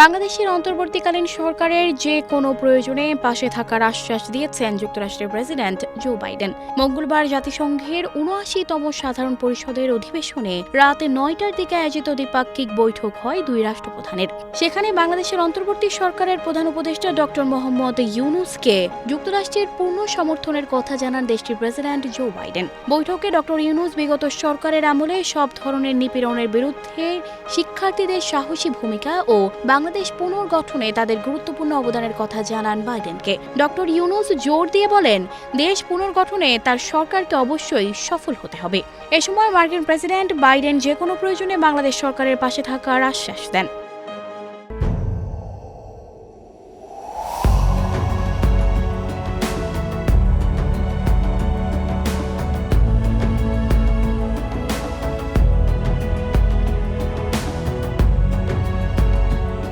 বাংলাদেশের অন্তর্বর্তীকালীন সরকারের যে কোনো প্রয়োজনে পাশে থাকার আশ্বাস দিয়েছেন যুক্তরাষ্ট্রের প্রেসিডেন্ট জো বাইডেন। মঙ্গলবার জাতিসংঘের ৭৯তম সাধারণ পরিষদের অধিবেশনে রাত ৯টার দিকে আয়োজিত দ্বিপাক্ষিক বৈঠক হয় দুই রাষ্ট্রপ্রধানের। সেখানে বাংলাদেশের অন্তর্বর্তী সরকারের প্রধান উপদেষ্টা ডক্টর মোহাম্মদ ইউনূসকে যুক্তরাষ্ট্রের পূর্ণ সমর্থনের কথা জানান দেশটির প্রেসিডেন্ট জো বাইডেন। বৈঠকে ডক্টর ইউনূস বিগত সরকারের আমলে সব ধরনের নিপীড়নের বিরুদ্ধে শিক্ষার্থীদের সাহসী ভূমিকা ও বাংলাদেশ পুনর্গঠনে তাদের গুরুত্বপূর্ণ অবদানের কথা জানান বাইডেনকে। ডক্টর ইউনূস জোর দিয়ে বলেন, দেশ পুনর্গঠনে তার সরকারকে অবশ্যই সফল হতে হবে। এ সময় মার্কিন প্রেসিডেন্ট বাইডেন যে কোনো প্রয়োজনে বাংলাদেশ সরকারের পাশে থাকার আশ্বাস দেন।